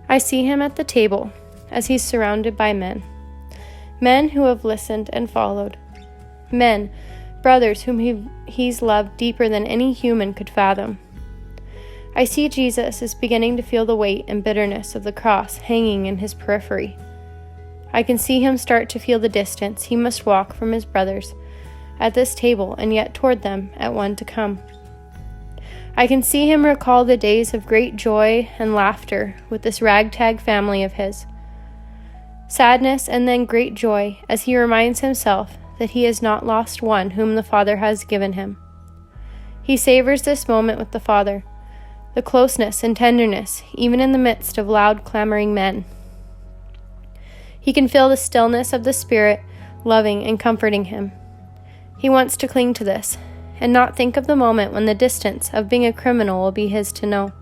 I see him at the table as he's surrounded by men. Men who have listened and followed. Men, brothers whom he's loved deeper than any human could fathom. I see Jesus is beginning to feel the weight and bitterness of the cross hanging in his periphery. I can see him start to feel the distance he must walk from his brothers at this table and yet toward them at one to come. I can see him recall the days of great joy and laughter with this ragtag family of his. Sadness and then great joy as he reminds himself that he has not lost one whom the Father has given him. He savors this moment with the Father, the closeness and tenderness, even in the midst of loud, clamoring men. He can feel the stillness of the Spirit, loving and comforting him. He wants to cling to this, and not think of the moment when the distance of being a criminal will be his to know.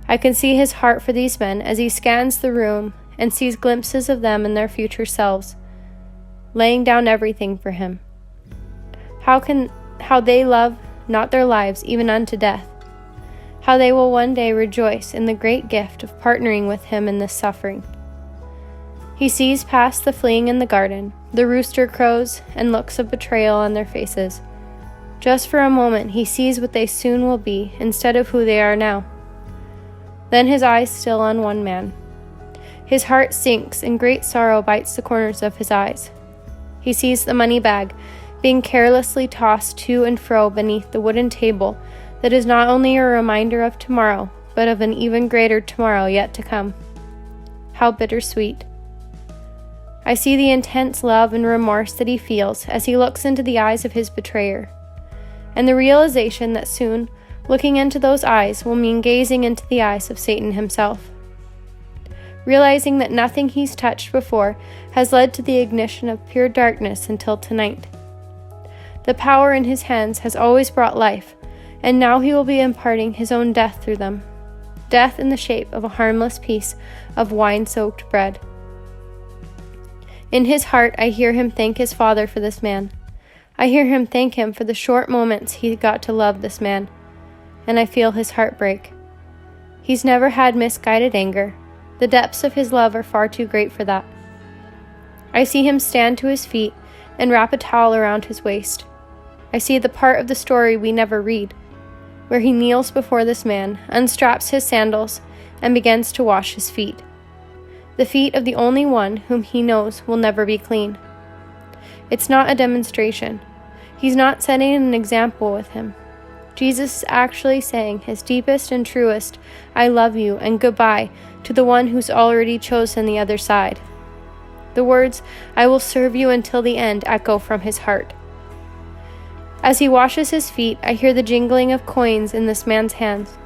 I can see his heart for these men as he scans the room and sees glimpses of them in their future selves, laying down everything for him. How they love not their lives even unto death. How they will one day rejoice in the great gift of partnering with him in this suffering. He sees past the fleeing in the garden, the rooster crows, and looks of betrayal on their faces. Just for a moment he sees what they soon will be instead of who they are now. Then his eyes still on one man. His heart sinks and great sorrow bites the corners of his eyes. He sees the money bag being carelessly tossed to and fro beneath the wooden table that is not only a reminder of tomorrow, but of an even greater tomorrow yet to come. How bittersweet. I see the intense love and remorse that he feels as he looks into the eyes of his betrayer, and the realization that soon, looking into those eyes will mean gazing into the eyes of Satan himself. Realizing that nothing he's touched before has led to the ignition of pure darkness until tonight. The power in his hands has always brought life, and now he will be imparting his own death through them. Death in the shape of a harmless piece of wine-soaked bread. In his heart, I hear him thank his Father for this man. I hear him thank him for the short moments he got to love this man, and I feel his heart break. He's never had misguided anger. The depths of his love are far too great for that. I see him stand to his feet and wrap a towel around his waist. I see the part of the story we never read, where he kneels before this man, unstraps his sandals, and begins to wash his feet. The feet of the only one whom he knows will never be clean. It's not a demonstration. He's not setting an example with him. Jesus is actually saying his deepest and truest, "I love you" and "goodbye" to the one who's already chosen the other side. The words, "I will serve you until the end," echo from his heart. As he washes his feet, I hear the jingling of coins in this man's hands.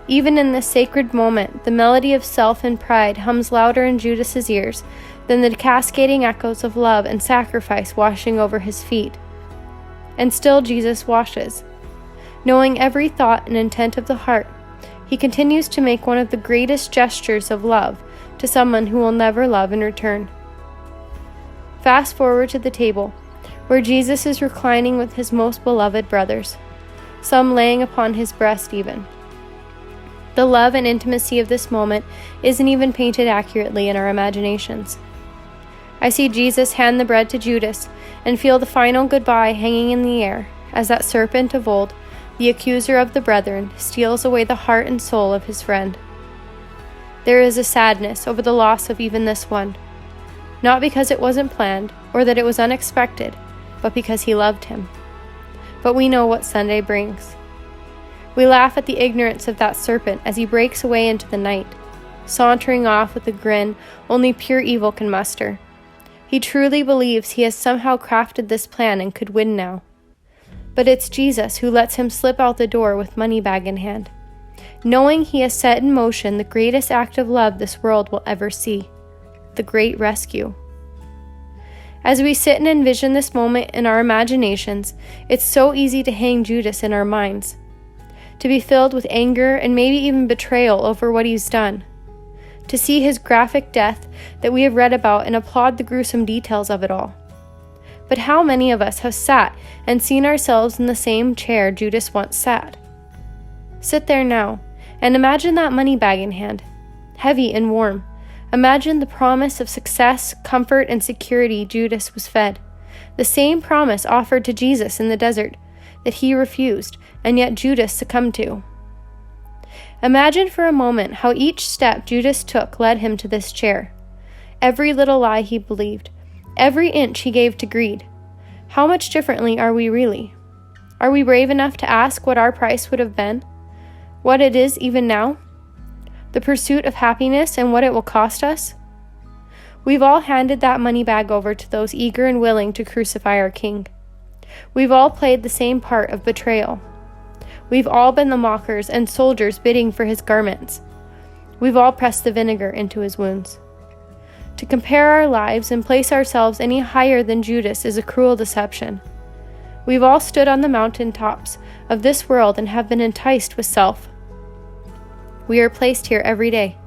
Even in this sacred moment, the melody of self and pride hums louder in Judas's ears than the cascading echoes of love and sacrifice washing over his feet. And still Jesus washes. Knowing every thought and intent of the heart, he continues to make one of the greatest gestures of love to someone who will never love in return. Fast forward to the table, where Jesus is reclining with his most beloved brothers, some laying upon his breast even. The love and intimacy of this moment isn't even painted accurately in our imaginations. I see Jesus hand the bread to Judas and feel the final goodbye hanging in the air as that serpent of old, the accuser of the brethren, steals away the heart and soul of his friend. There is a sadness over the loss of even this one, not because it wasn't planned or that it was unexpected, but because he loved him. But we know what Sunday brings. We laugh at the ignorance of that serpent as he breaks away into the night, sauntering off with a grin only pure evil can muster. He truly believes he has somehow crafted this plan and could win now. But it's Jesus who lets him slip out the door with money bag in hand, knowing he has set in motion the greatest act of love this world will ever see, the great rescue. As we sit and envision this moment in our imaginations, it's so easy to hang Judas in our minds, to be filled with anger and maybe even betrayal over what he's done, to see his graphic death that we have read about and applaud the gruesome details of it all. But how many of us have sat and seen ourselves in the same chair Judas once sat? Sit there now and imagine that money bag in hand. heavy and warm. Imagine the promise of success, comfort, and security Judas was fed. The same promise offered to Jesus in the desert that he refused, and yet Judas succumbed to. Imagine for a moment how each step Judas took led him to this chair. Every little lie he believed, every inch he gave to greed. How much differently are we really? Are we brave enough to ask what our price would have been? What it is even now? The pursuit of happiness and what it will cost us? We've all handed that money bag over to those eager and willing to crucify our King. We've all played the same part of betrayal. We've all been the mockers and soldiers bidding for his garments. We've all pressed the vinegar into his wounds. To compare our lives and place ourselves any higher than Judas is a cruel deception. We've all stood on the mountain tops of this world and have been enticed with self. We are placed here every day.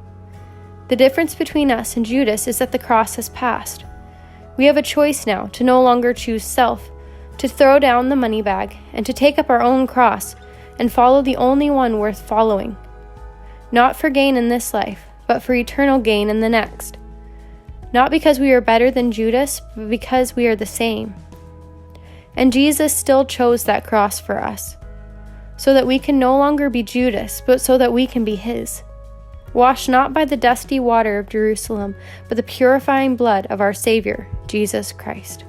The difference between us and Judas is that the cross has passed. We have a choice now to no longer choose self, to throw down the money bag, and to take up our own cross and follow the only one worth following. Not for gain in this life, but for eternal gain in the next. Not because we are better than Judas, but because we are the same. And Jesus still chose that cross for us, so that we can no longer be Judas, but so that we can be his. Washed not by the dusty water of Jerusalem, but the purifying blood of our Savior, Jesus Christ.